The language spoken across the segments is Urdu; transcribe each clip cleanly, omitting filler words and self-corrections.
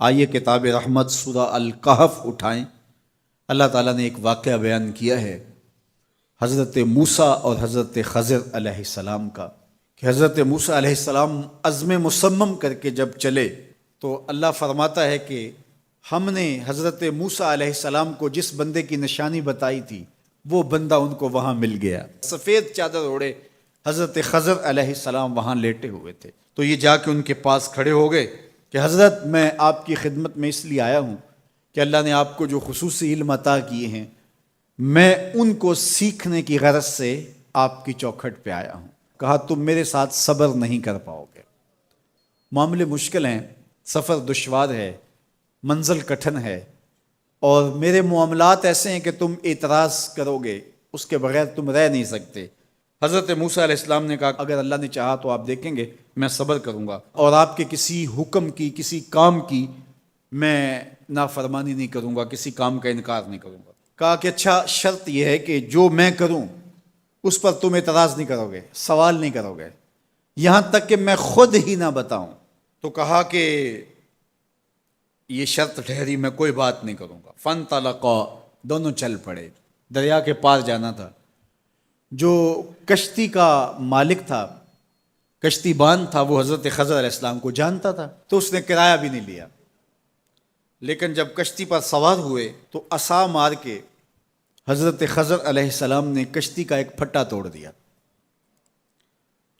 آئیے کتاب رحمت سورہ الکہف اٹھائیں۔ اللہ تعالیٰ نے ایک واقعہ بیان کیا ہے حضرت موسیٰ اور حضرت خضر علیہ السلام کا، کہ حضرت موسیٰ علیہ السلام عزم مصمم کر کے جب چلے تو اللہ فرماتا ہے کہ ہم نے حضرت موسیٰ علیہ السلام کو جس بندے کی نشانی بتائی تھی وہ بندہ ان کو وہاں مل گیا۔ سفید چادر اوڑے حضرت خضر علیہ السلام وہاں لیٹے ہوئے تھے، تو یہ جا کے ان کے پاس کھڑے ہو گئے کہ حضرت میں آپ کی خدمت میں اس لیے آیا ہوں کہ اللہ نے آپ کو جو خصوصی علم عطا کیے ہیں میں ان کو سیکھنے کی غرض سے آپ کی چوکھٹ پہ آیا ہوں۔ کہا تم میرے ساتھ صبر نہیں کر پاؤ گے، معاملے مشکل ہیں، سفر دشوار ہے، منزل کٹھن ہے، اور میرے معاملات ایسے ہیں کہ تم اعتراض کرو گے اس کے بغیر تم رہ نہیں سکتے۔ حضرت موسیٰ علیہ السلام نے کہا اگر اللہ نے چاہا تو آپ دیکھیں گے میں صبر کروں گا اور آپ کے کسی حکم کی کسی کام کی میں نافرمانی نہیں کروں گا، کسی کام کا انکار نہیں کروں گا۔ کہا کہ اچھا شرط یہ ہے کہ جو میں کروں اس پر تم اعتراض نہیں کرو گے، سوال نہیں کرو گے، یہاں تک کہ میں خود ہی نہ بتاؤں۔ تو کہا کہ یہ شرط ٹھہری، میں کوئی بات نہیں کروں گا۔ فانطلقا، دونوں چل پڑے، دریا کے پار جانا تھا۔ جو کشتی کا مالک تھا، کشتی بان تھا، وہ حضرت خضر علیہ السلام کو جانتا تھا تو اس نے کرایہ بھی نہیں لیا، لیکن جب کشتی پر سوار ہوئے تو عصا مار کے حضرت خضر علیہ السلام نے کشتی کا ایک پھٹا توڑ دیا۔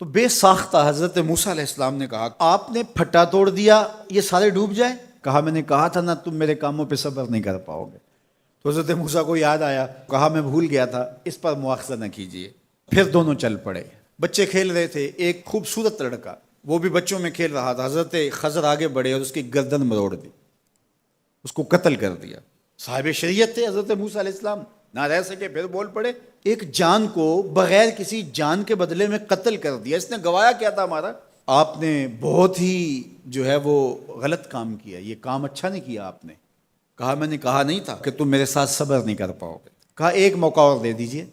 تو بے ساختہ حضرت موسیٰ علیہ السلام نے کہا آپ نے پھٹا توڑ دیا، یہ سارے ڈوب جائیں؟ کہا میں نے کہا تھا نا تم میرے کاموں پہ صبر نہیں کر پاؤ گے۔ تو حضرت موسیٰ کو یاد آیا، کہا میں بھول گیا تھا، اس پر مواخذہ نہ کیجیے۔ پھر دونوں چل پڑے، بچے کھیل رہے تھے، ایک خوبصورت لڑکا وہ بھی بچوں میں کھیل رہا تھا۔ حضرت خضر آگے بڑھے اور اس کی گردن مروڑ دی، اس کو قتل کر دیا۔ صاحب شریعت تھے حضرت موسیٰ علیہ السلام، نہ رہ سکے، پھر بول پڑے ایک جان کو بغیر کسی جان کے بدلے میں قتل کر دیا، اس نے گوایا کیا تھا ہمارا؟ آپ نے بہت ہی جو ہے وہ غلط کام کیا، یہ کام اچھا نہیں کیا آپ نے۔ کہا میں نے کہا نہیں تھا کہ تم میرے ساتھ صبر نہیں کر پاؤ گے۔ کہا ایک موقع اور دے دیجئے،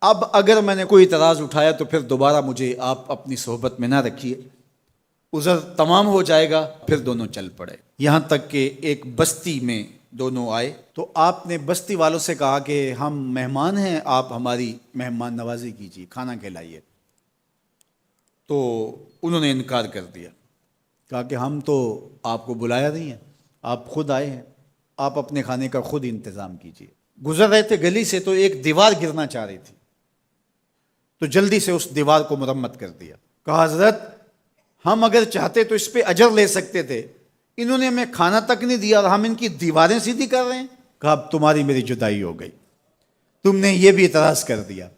اب اگر میں نے کوئی اعتراض اٹھایا تو پھر دوبارہ مجھے آپ اپنی صحبت میں نہ رکھیے، عذر تمام ہو جائے گا۔ پھر دونوں چل پڑے، یہاں تک کہ ایک بستی میں دونوں آئے تو آپ نے بستی والوں سے کہا کہ ہم مہمان ہیں، آپ ہماری مہمان نوازی کیجیے، کھانا کھلائیے۔ تو انہوں نے انکار کر دیا، کہا کہ ہم تو آپ کو بلایا نہیں ہے، آپ خود آئے ہیں، آپ اپنے کھانے کا خود انتظام کیجیے۔ گزر رہے تھے گلی سے تو ایک دیوار گرنا چاہ رہی تھی، تو جلدی سے اس دیوار کو مرمت کر دیا۔ کہا حضرت ہم اگر چاہتے تو اس پہ اجر لے سکتے تھے، انہوں نے ہمیں کھانا تک نہیں دیا اور ہم ان کی دیواریں سیدھی کر رہے ہیں۔ کہا اب تمہاری میری جدائی ہو گئی، تم نے یہ بھی اعتراض کر دیا۔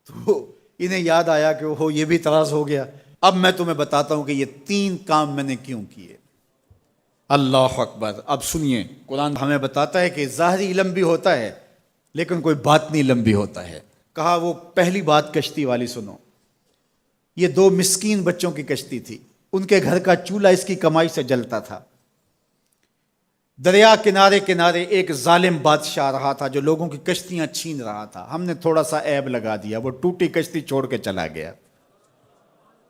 تو انہیں یاد آیا کہ وہ یہ بھی اعتراض ہو گیا، اب میں تمہیں بتاتا ہوں کہ یہ 3 کام میں نے کیوں کیے۔ اللہ اکبر۔ اب سنیے، قرآن ہمیں بتاتا ہے کہ ظاہری علم بھی ہوتا ہے لیکن کوئی باطنی علم بھی ہوتا ہے۔ کہا وہ پہلی بات کشتی والی سنو، یہ 2 مسکین بچوں کی کشتی تھی، ان کے گھر کا چولہا اس کی کمائی سے جلتا تھا۔ دریا کنارے کنارے ایک ظالم بادشاہ رہا تھا جو لوگوں کی کشتیاں چھین رہا تھا، ہم نے تھوڑا سا عیب لگا دیا، وہ ٹوٹی کشتی چھوڑ کے چلا گیا۔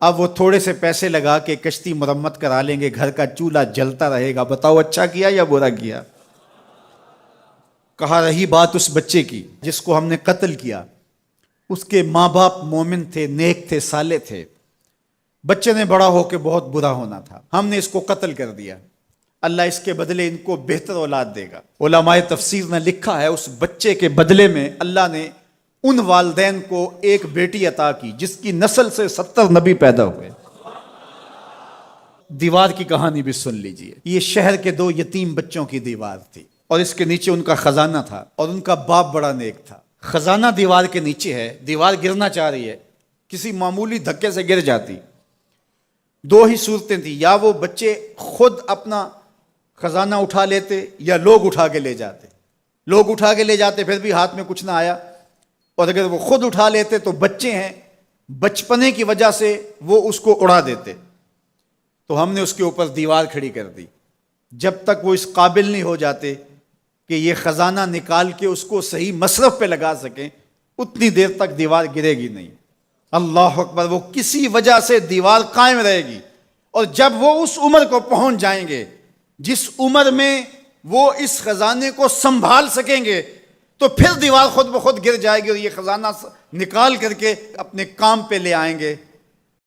اب وہ تھوڑے سے پیسے لگا کے کشتی مرمت کرا لیں گے، گھر کا چولہا جلتا رہے گا، بتاؤ اچھا کیا یا برا کیا؟ کہا رہی بات اس بچے کی جس کو ہم نے قتل کیا، اس کے ماں باپ مومن تھے، نیک تھے، صالح تھے، بچے نے بڑا ہو کے بہت برا ہونا تھا، ہم نے اس کو قتل کر دیا، اللہ اس کے بدلے ان کو بہتر اولاد دے گا۔ علماء تفسیر نے لکھا ہے اس بچے کے بدلے میں اللہ نے ان والدین کو ایک بیٹی عطا کی جس کی نسل سے 70 نبی پیدا ہوئے۔ دیوار کی کہانی بھی سن لیجئے، یہ شہر کے 2 یتیم بچوں کی دیوار تھی اور اس کے نیچے ان کا خزانہ تھا اور ان کا باپ بڑا نیک تھا۔ خزانہ دیوار کے نیچے ہے، دیوار گرنا چاہ رہی ہے، کسی معمولی دھکے سے گر جاتی۔ 2 ہی صورتیں تھیں، یا وہ بچے خود اپنا خزانہ اٹھا لیتے یا لوگ اٹھا کے لے جاتے۔ لوگ اٹھا کے لے جاتے پھر بھی ہاتھ میں کچھ نہ آیا، اور اگر وہ خود اٹھا لیتے تو بچے ہیں، بچپنے کی وجہ سے وہ اس کو اڑا دیتے۔ تو ہم نے اس کے اوپر دیوار کھڑی کر دی، جب تک وہ اس قابل نہیں ہو جاتے کہ یہ خزانہ نکال کے اس کو صحیح مصرف پہ لگا سکیں، اتنی دیر تک دیوار گرے گی نہیں۔ اللہ اکبر۔ وہ کسی وجہ سے دیوار قائم رہے گی، اور جب وہ اس عمر کو پہنچ جائیں گے جس عمر میں وہ اس خزانے کو سنبھال سکیں گے تو پھر دیوار خود بخود گر جائے گی اور یہ خزانہ نکال کر کے اپنے کام پہ لے آئیں گے.